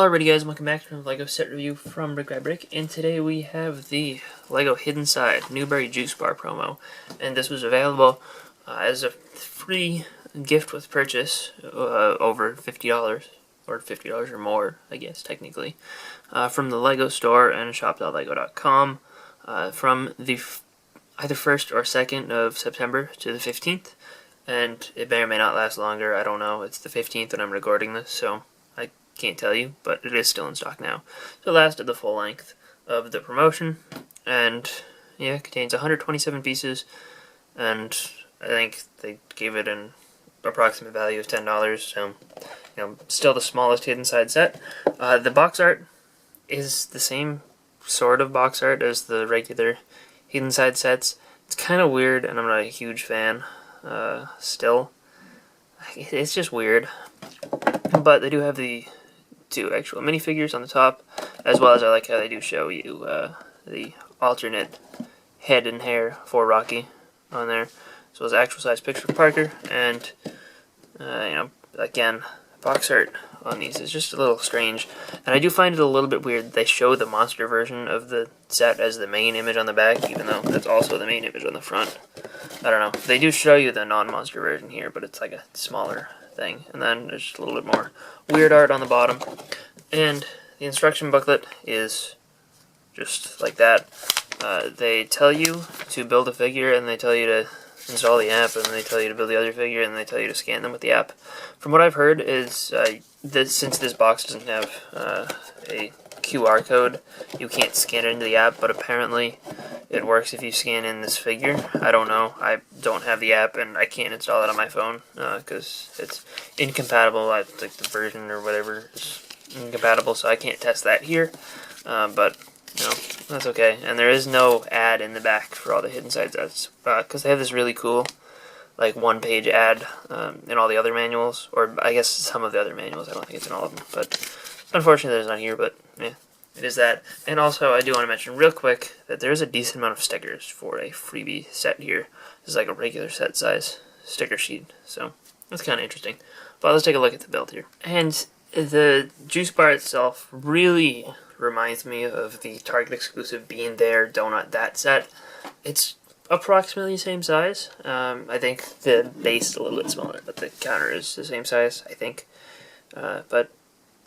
Alrighty guys, welcome back to a LEGO set review from BrickByBrick, and today we have the LEGO Hidden Side Newbury Juice Bar promo, and this was available as a free gift with purchase over $50, or $50 or more, I guess, technically, from the LEGO store and shop.lego.com from the either 1st or 2nd of September to the 15th, and it may or may not last longer, I don't know. It's the 15th when I'm recording this, so I can't tell you, but it is still in stock now. So it lasted the full length of the promotion, and yeah, it contains 127 pieces, and I think they gave it an approximate value of $10, so still the smallest Hidden Side set. The box art is the same sort of box art as the regular Hidden Side sets. It's kind of weird, and I'm not a huge fan still. It's just weird, but they do have the two actual minifigures on the top, as well as I like how they do show you the alternate head and hair for Rocky on there, as well as actual size picture of Parker, and again, box art on these is just a little strange, and I do find it a little bit weird that they show the monster version of the set as the main image on the back, even though that's also the main image on the front. I don't know. They do show you the non-monster version here, but it's like a smaller thing, and then there's just a little bit more weird art on the bottom, and the instruction booklet is just like that. They tell you to build a figure, and they tell you to install the app, and they tell you to build the other figure, and they tell you to scan them with the app. From what I've heard is since this box doesn't have a QR code, you can't scan it into the app, but apparently it works if you scan in this figure. I don't know. I don't have the app, and I can't install it on my phone because it's incompatible. I think the version or whatever is incompatible, so I can't test that here. But that's okay. And there is no ad in the back for all the Hidden Side sets because they have this really cool like one-page ad in all the other manuals, or I guess some of the other manuals. I don't think it's in all of them, but unfortunately there's not here, but yeah, it is that. And also I do want to mention real quick that there is a decent amount of stickers for a freebie set here. This is like a regular set size sticker sheet, so that's kind of interesting. But let's take a look at the build here. And the juice bar itself really reminds me of the Target exclusive Bean There Donut That set. It's approximately the same size. I think the base is a little bit smaller, but the counter is the same size, I think. But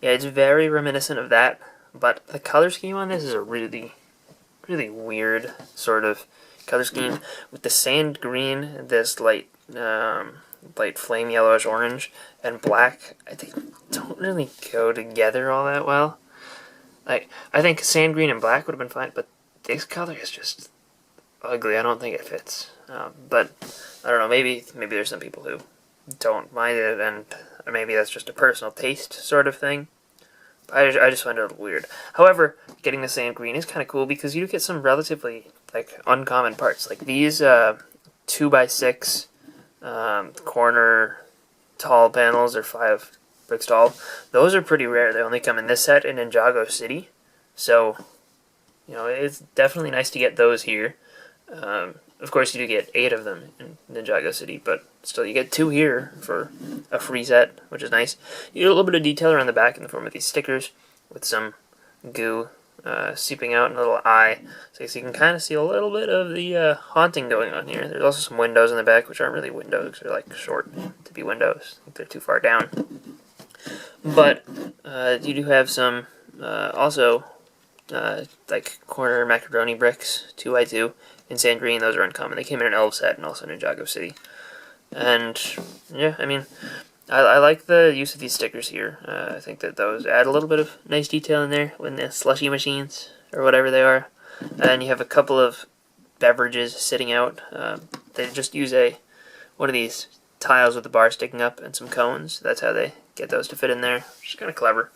yeah, it's very reminiscent of that, but the color scheme on this is a really, really weird sort of color scheme with the sand green, this light flame yellowish orange, and black. I think don't really go together all that well. Like, I think sand green and black would have been fine, but this color is just ugly. I don't think it fits. But I don't know. Maybe there's some people who don't mind it, and maybe that's just a personal taste sort of thing. I just find it a little weird. However, getting the sand green is kind of cool because you get some relatively like uncommon parts, like these 2x6 corner tall panels, or 5 bricks tall. Those are pretty rare. They only come in this set in Ninjago City, so it's definitely nice to get those here. Of course, you do get 8 of them in Ninjago City, but still, you get 2 here for a free set, which is nice. You get a little bit of detail around the back in the form of these stickers with some goo seeping out in a little eye, so you can kind of see a little bit of the haunting going on here. There's also some windows in the back, which aren't really windows. They're like short to be windows. I think they're too far down. But you do have some also like corner macaroni bricks, 2x2, in sand green. Those are uncommon. They came in an Elf set and also in Ninjago City. And yeah, I mean, I like the use of these stickers here. I think that those add a little bit of nice detail in there when the slushy machines, or whatever they are. And you have a couple of beverages sitting out. They just use one of these tiles with the bar sticking up and some cones. That's how they get those to fit in there, which is kind of clever.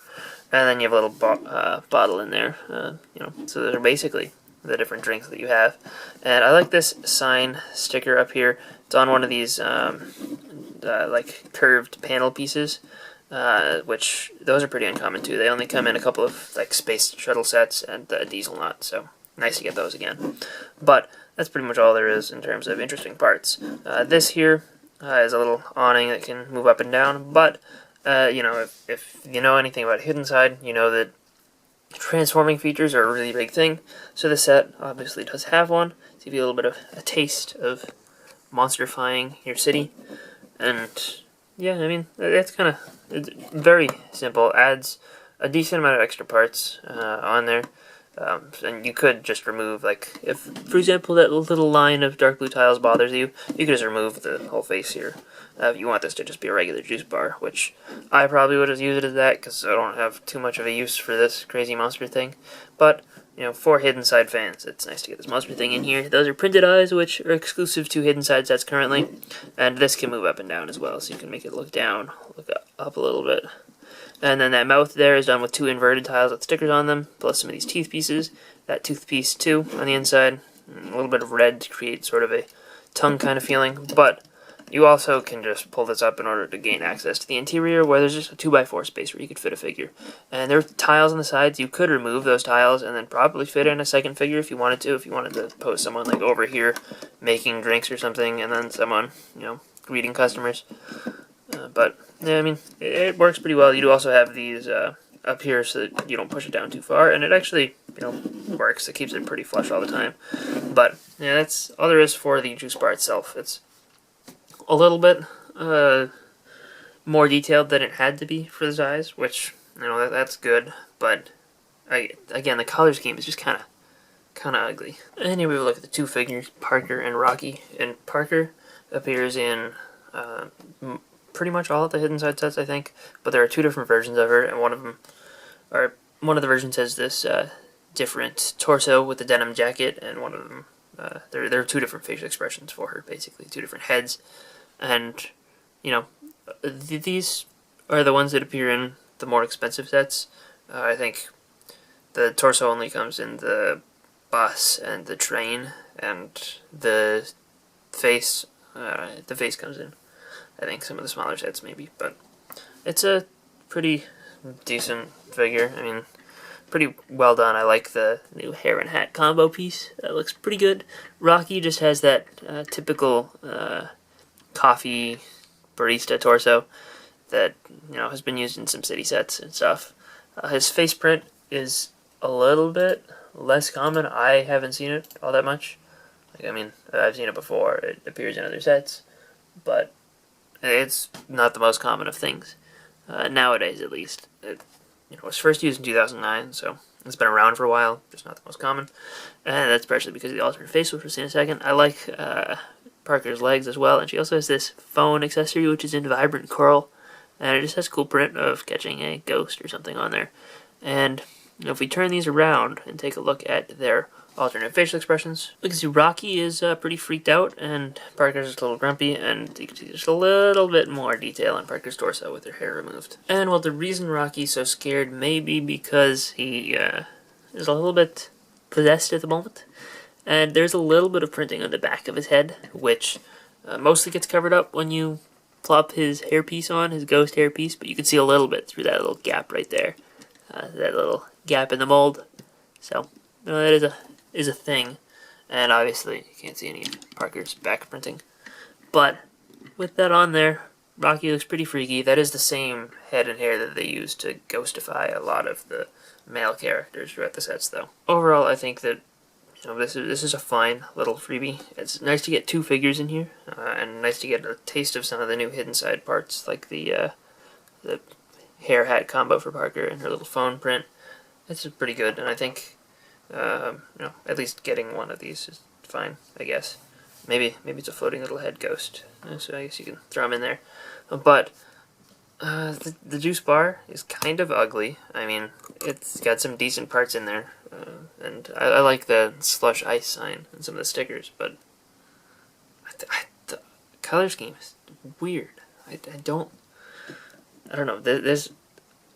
And then you have a little bottle in there, so those are basically the different drinks that you have. And I like this sign sticker up here. It's on one of these like curved panel pieces, which those are pretty uncommon too. They only come in a couple of like space shuttle sets and the diesel nut, so nice to get those again. But that's pretty much all there is in terms of interesting parts. This here is a little awning that can move up and down, but You know, if you know anything about Hidden Side, you know that transforming features are a really big thing. So the set obviously does have one to give you a little bit of a taste of monsterifying your city. And yeah, I mean, that's kind of very simple. Adds a decent amount of extra parts on there. And you could just remove, like, if, for example, that little line of dark blue tiles bothers you, you could just remove the whole face here. If you want this to just be a regular juice bar, which I probably would have used it as that, because I don't have too much of a use for this crazy monster thing. But, you know, for Hidden Side fans, it's nice to get this monster thing in here. Those are printed eyes, which are exclusive to Hidden Side sets currently, and this can move up and down as well, so you can make it look down, look up a little bit. And then that mouth there is done with 2 inverted tiles with stickers on them, plus some of these teeth pieces. That tooth piece too on the inside. A little bit of red to create sort of a tongue kind of feeling. But you also can just pull this up in order to gain access to the interior, where there's just a 2x4 space where you could fit a figure. And there are tiles on the sides. You could remove those tiles and then probably fit in a second figure if you wanted to. If you wanted to pose someone like over here making drinks or something, and then someone, you know, greeting customers. But yeah, I mean, it works pretty well. You do also have these up here so that you don't push it down too far, and it actually, you know, works. It keeps it pretty flush all the time. But yeah, that's all there is for the juice bar itself. It's a little bit more detailed than it had to be for the size, which, you know, that's good. But again, the color scheme is just kind of ugly. Anyway, we look at the 2 figures, Parker and Rocky. And Parker appears in pretty much all of the Hidden Side sets, I think, but there are 2 different versions of her, and one of the versions has this different torso with the denim jacket, and one of them, there are 2 different facial expressions for her, basically, 2 different heads, and, you know, these are the ones that appear in the more expensive sets. I think the torso only comes in the bus and the train, and the face comes in, I think, some of the smaller sets maybe, but it's a pretty decent figure. I mean, pretty well done. I like the new hair and hat combo piece. That looks pretty good. Rocky just has that typical coffee barista torso that, you know, has been used in some city sets and stuff. His face print is a little bit less common. I haven't seen it all that much. Like, I mean, I've seen it before. It appears in other sets, but it's not the most common of things, nowadays at least. It, you know, was first used in 2009, so it's been around for a while, just not the most common. And that's partially because of the alternate face, which we'll see in a second. I like Parker's legs as well, and she also has this phone accessory, which is in vibrant coral, and it just has a cool print of catching a ghost or something on there. And, you know, if we turn these around and take a look at their alternate facial expressions, we can see Rocky is pretty freaked out, and Parker's just a little grumpy, and you can see just a little bit more detail on Parker's torso with her hair removed. And, well, the reason Rocky's so scared may be because he is a little bit possessed at the moment, and there's a little bit of printing on the back of his head, which mostly gets covered up when you plop his hairpiece on, his ghost hairpiece, but you can see a little bit through that little gap right there, that little gap in the mold. So, that is a thing, and obviously you can't see any of Parker's back printing. But with that on there, Rocky looks pretty freaky. That is the same head and hair that they use to ghostify a lot of the male characters throughout the sets, though. Overall, I think that, you know, this is a fine little freebie. It's nice to get 2 figures in here, and nice to get a taste of some of the new Hidden Side parts, like the hair hat combo for Parker and her little phone print. It's pretty good, and I think, you know, at least getting one of these is fine, I guess. Maybe it's a floating little head ghost, so I guess you can throw them in there. But the juice bar is kind of ugly. I mean, it's got some decent parts in there, and I like the slush ice sign and some of the stickers, but the color scheme is weird. I don't know. This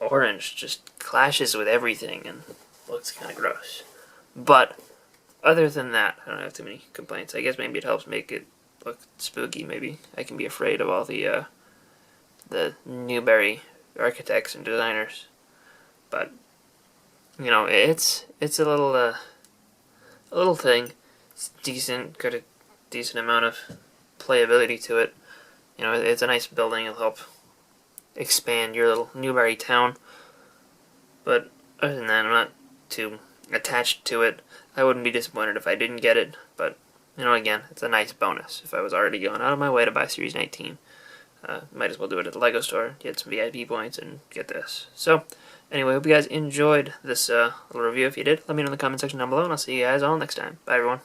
orange just clashes with everything and looks kind of gross. But other than that, I don't have too many complaints. I guess maybe it helps make it look spooky. Maybe I can be afraid of all the Newbury architects and designers. But, you know, it's a little thing. It's decent, got a decent amount of playability to it. You know, it's a nice building. It'll help expand your little Newbury town. But other than that, I'm not too attached to it. I wouldn't be disappointed if I didn't get it, but, you know, again, it's a nice bonus. If I was already going out of my way to buy Series 19, might as well do it at the LEGO store, get some VIP points, and get this. So, anyway, hope you guys enjoyed this little review. If you did, let me know in the comment section down below, and I'll see you guys all next time. Bye, everyone.